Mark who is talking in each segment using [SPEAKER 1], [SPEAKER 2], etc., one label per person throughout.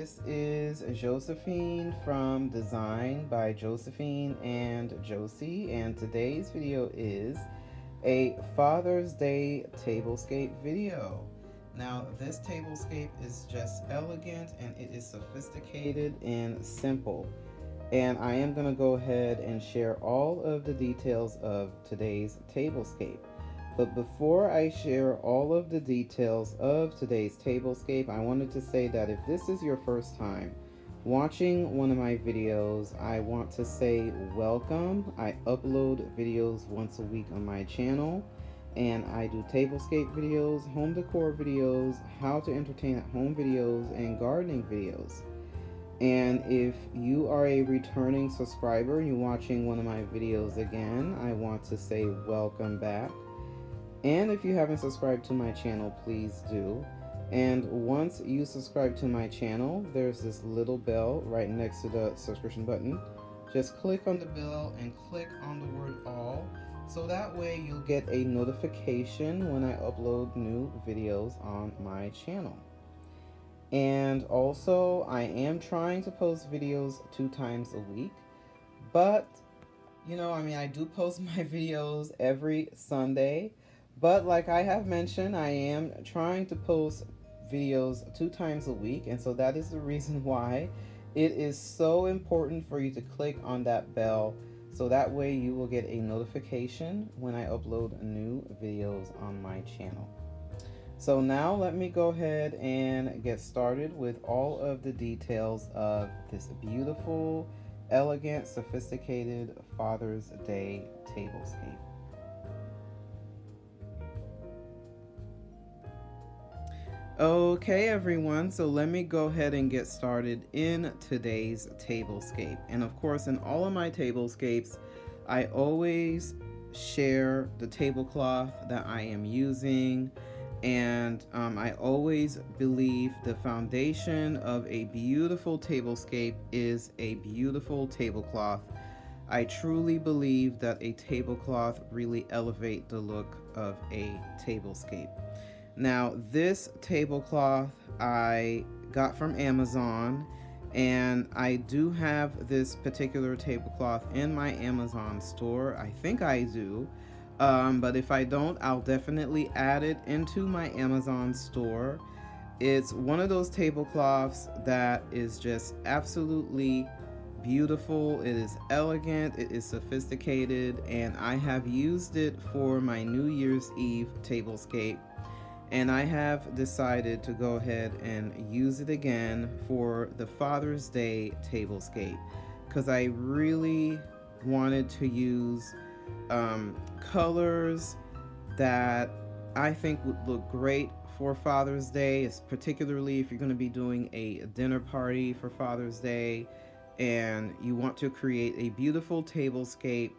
[SPEAKER 1] this is Josephine from Design by Josephine and Josee, and today's video is a Father's Day tablescape video. Now, this tablescape is just elegant and it is sophisticated and simple. And I am going to go ahead and share all of the details of today's tablescape. But before I share all of the details of today's tablescape, I wanted to say that if this is your first time watching one of my videos, I want to say welcome. I upload videos once a week on my channel, and I do tablescape videos, home decor videos, how to entertain at home videos, and gardening videos. And if you are a returning subscriber and you're watching one of my videos again, I want to say welcome back. And if you haven't subscribed to my channel, please do. And once you subscribe to my channel, there's this little bell right next to the subscription button. Just click on the bell and click on the word all, so that way you'll get a notification when I upload new videos on my channel. And also, I am trying to post videos 2 times a week, but I do post my videos every Sunday. But like I have mentioned, I am trying to post videos 2 times a week, and so that is the reason why it is so important for you to click on that bell, so that way you will get a notification when I upload new videos on my channel. So now let me go ahead and get started with all of the details of this beautiful, elegant, sophisticated Father's Day tablescape. Okay everyone, so let me go ahead and get started in today's tablescape. And of course, in all of my tablescapes, I always share the tablecloth that I am using, and I always believe the foundation of a beautiful tablescape is a beautiful tablecloth. I truly believe that a tablecloth really elevates the look of a tablescape. Now, this tablecloth I got from Amazon, and I do have this particular tablecloth in my Amazon store. I think I do, but if I don't, I'll definitely add it into my Amazon store. It's one of those tablecloths that is just absolutely beautiful. It is elegant, it is sophisticated, and I have used it for my New Year's Eve tablescape. And I have decided to go ahead and use it again for the Father's Day tablescape, because I really wanted to use colors that I think would look great for Father's Day, particularly if you're going to be doing a dinner party for Father's Day and you want to create a beautiful tablescape.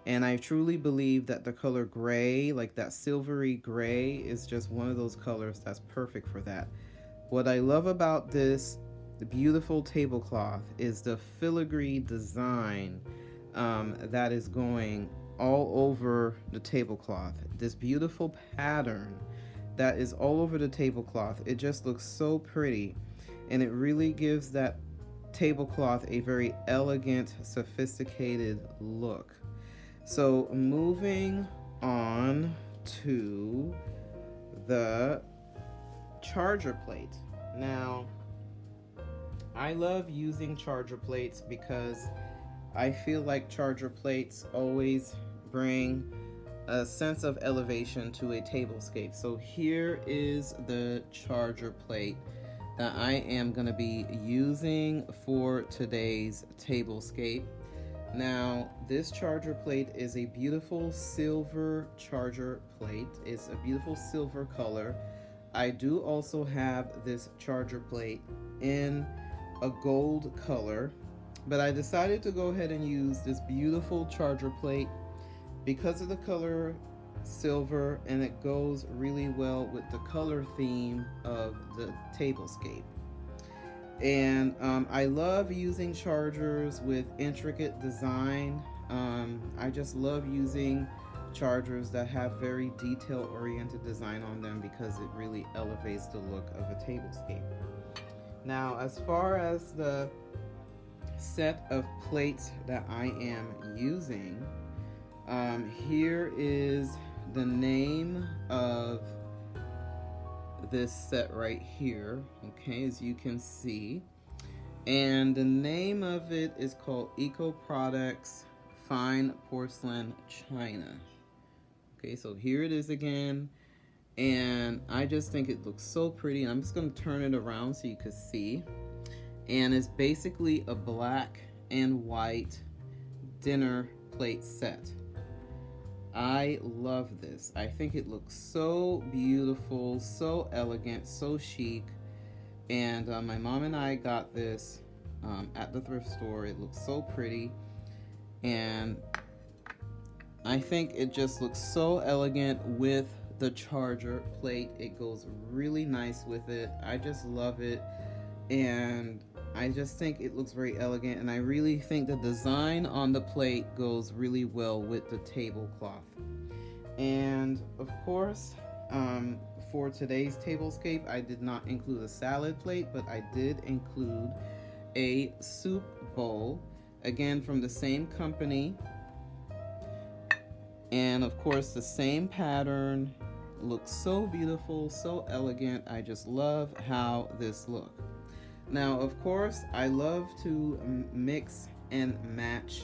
[SPEAKER 1] And I truly believe that the color gray, like that silvery gray, is just one of those colors that's perfect for that. What I love about this beautiful tablecloth is the filigree design that is going all over the tablecloth. This beautiful pattern that is all over the tablecloth. It just looks so pretty, and it really gives that tablecloth a very elegant, sophisticated look. So moving on to the charger plate. Now, I love using charger plates because I feel like charger plates always bring a sense of elevation to a tablescape. So here is the charger plate that I am going to be using for today's tablescape. Now, this charger plate is a beautiful silver charger plate. It's a beautiful silver color. I do also have this charger plate in a gold color, but I decided to go ahead and use this beautiful charger plate because of the color silver, and it goes really well with the color theme of the tablescape. And I love using chargers with intricate design. I just love using chargers that have very detail-oriented design on them because it really elevates the look of a tablescape. Now, as far as the set of plates that I am using, here is the name of this set right here, okay, as you can see. And the name of it is called Eco Products Fine Porcelain China. Okay, so here it is again. And I just think it looks so pretty. I'm just going to turn it around so you can see. And it's basically a black and white dinner plate set. I love this. I think it looks so beautiful, so elegant, so chic. And my mom and I got this at the thrift store. It looks so pretty. And I think it just looks so elegant with the charger plate. It goes really nice with it. I just love it. And I just think it looks very elegant. And I really think the design on the plate goes really well with the tablecloth. And of course, for today's tablescape, I did not include a salad plate, but I did include a soup bowl, again from the same company, and of course the same pattern. Looks so beautiful, so elegant. I just love how this looks. Now, of course, I love to mix and match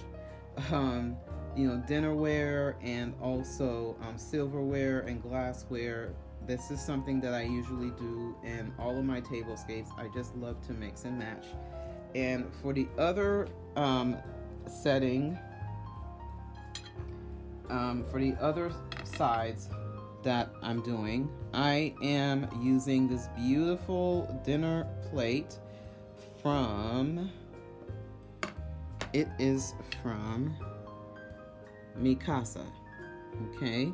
[SPEAKER 1] dinnerware and also silverware and glassware. This is something that I usually do in all of my tablescapes. I just love to mix and match. And for the other setting, for the other sides that I'm doing, I am using this beautiful dinner plate from, it is from Macys, okay?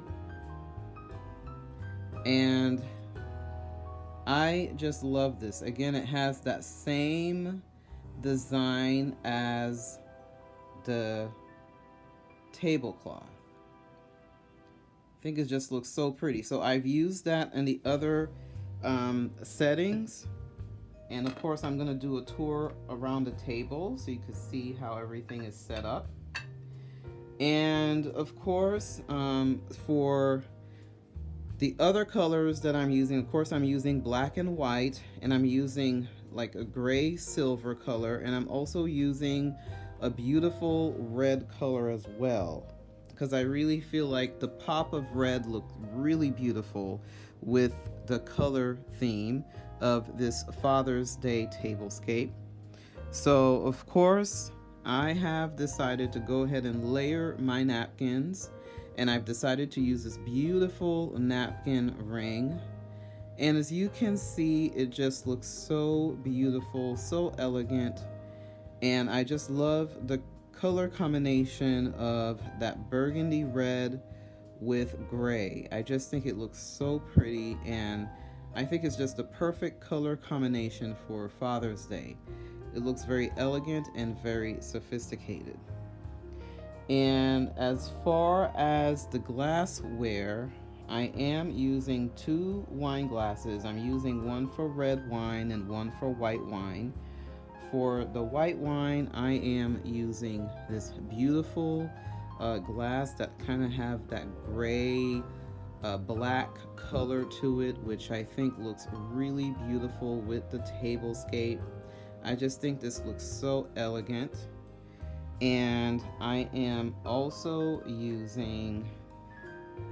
[SPEAKER 1] And I just love this. Again, it has that same design as the tablecloth. I think it just looks so pretty. So I've used that in the other settings. And of course, I'm going to do a tour around the table so you can see how everything is set up. And of course, for the other colors that I'm using, of course, I'm using black and white, and I'm using like a gray silver color, and I'm also using a beautiful red color as well, because I really feel like the pop of red looked really beautiful with the color theme of this Father's Day tablescape. So of course, I have decided to go ahead and layer my napkins, and I've decided to use this beautiful napkin ring. And as you can see, it just looks so beautiful, so elegant. And I just love the color combination of that burgundy red with gray. I just think it looks so pretty, and I think it's just a perfect color combination for Father's Day. It looks very elegant and very sophisticated. And as far as the glassware, I am using 2 wine glasses. I'm using one for red wine and one for white wine. For the white wine, I am using this beautiful glass that kind of have that gray, black color to it, which I think looks really beautiful with the tablescape. I just think this looks so elegant. And I am also using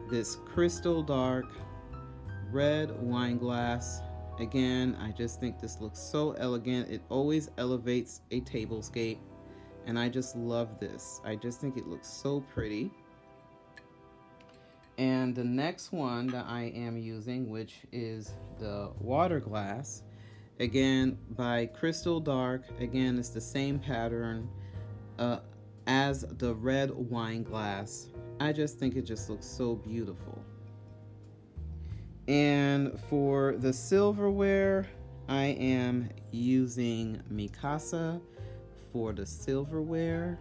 [SPEAKER 1] this crystal dark red wine glass. Again, I just think this looks so elegant. It always elevates a tablescape, and I just love this. I just think it looks so pretty. And the next one that I am using, which is the water glass, again by Crystal Dark. Again, it's the same pattern as the red wine glass. I just think it just looks so beautiful. And for the silverware, I am using Macys for the silverware.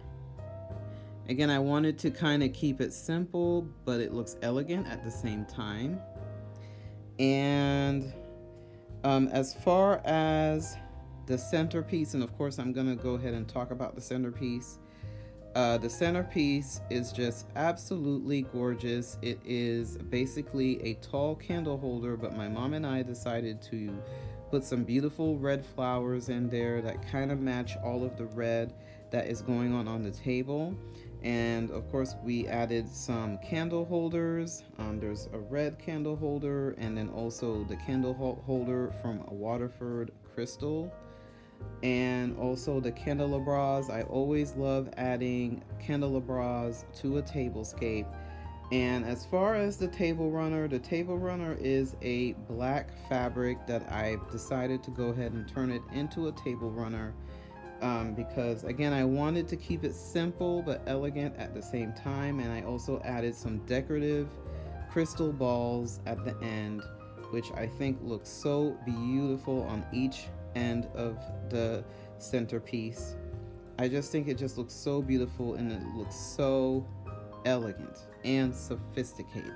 [SPEAKER 1] Again, I wanted to kind of keep it simple, but it looks elegant at the same time. And as far as the centerpiece, and of course I'm gonna go ahead and talk about the centerpiece. The centerpiece is just absolutely gorgeous. It is basically a tall candle holder, but my mom and I decided to put some beautiful red flowers in there that kind of match all of the red that is going on the table. And of course we added some candle holders. There's a red candle holder, and then also the candle holder from a Waterford crystal, and also the candelabras. I always love adding candelabras to a tablescape. And as far as the table runner is a black fabric that I've decided to go ahead and turn it into a table runner, because again, I wanted to keep it simple but elegant at the same time. And I also added some decorative crystal balls at the end, which I think looks so beautiful on each end of the centerpiece. I just think it just looks so beautiful, and it looks so elegant and sophisticated.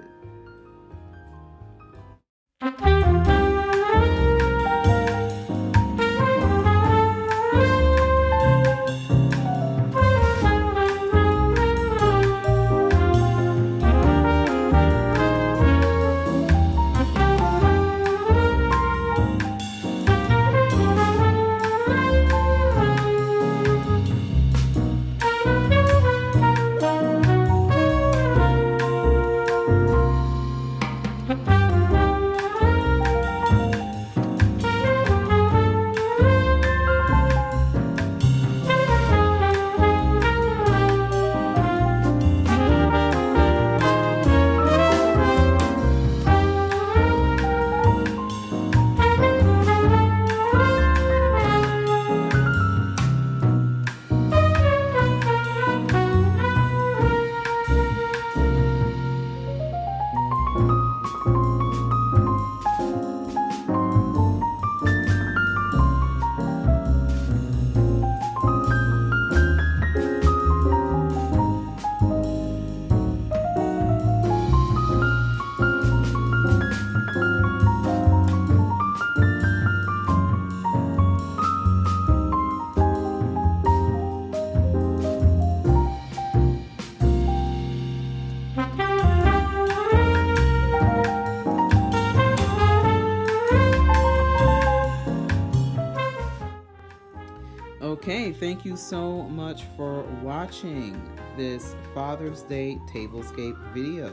[SPEAKER 1] Okay, thank you so much for watching this Father's Day tablescape video.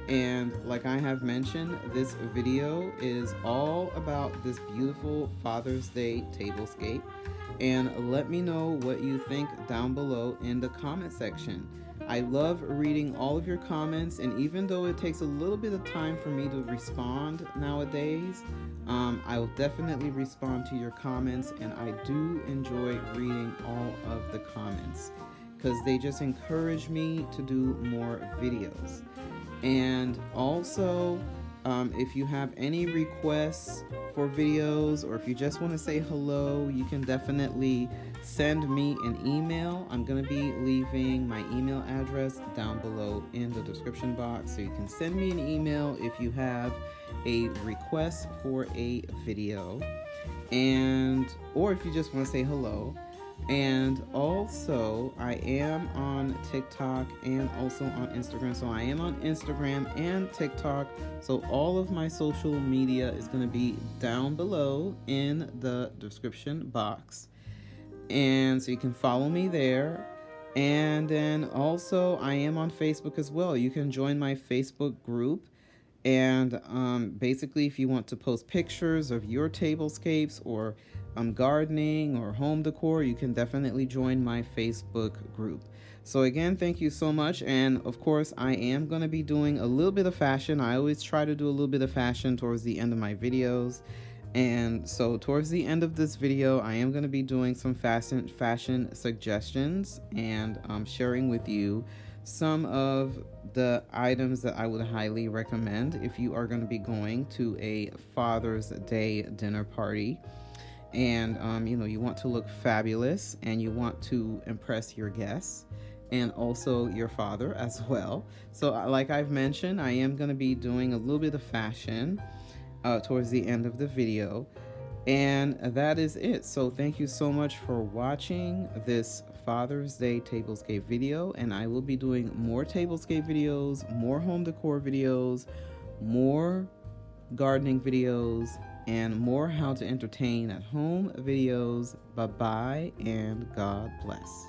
[SPEAKER 1] And like I have mentioned, this video is all about this beautiful Father's Day tablescape. And let me know what you think down below in the comment section. I love reading all of your comments, and even though it takes a little bit of time for me to respond nowadays, I will definitely respond to your comments, and I do enjoy reading all of the comments because they just encourage me to do more videos. And also, if you have any requests for videos, or if you just want to say hello, you can definitely send me an email. I'm going to be leaving my email address down below in the description box, so you can send me an email if you have a request for a video, and or if you just want to say hello. And also, I am on TikTok and also on Instagram. So I am on Instagram and TikTok. So all of my social media is going to be down below in the description box. And so you can follow me there. And then also, I am on Facebook as well. You can join my Facebook group. And basically, if you want to post pictures of your tablescapes or gardening or home decor, you can definitely join my Facebook group. So again, thank you so much. And of course, I am going to be doing a little bit of fashion. I always try to do a little bit of fashion towards the end of my videos. And so towards the end of this video, I am going to be doing some fashion suggestions and sharing with you some of the items that I would highly recommend if you are going to be going to a Father's Day dinner party. And you know, you want to look fabulous, and you want to impress your guests and also your father as well. So like I've mentioned, I am going to be doing a little bit of fashion towards the end of the video. And that is it. So thank you so much for watching this Father's Day Tablescape video, and I will be doing more Tablescape videos, more home decor videos, more gardening videos, and more how to entertain at home videos. Bye bye and God bless.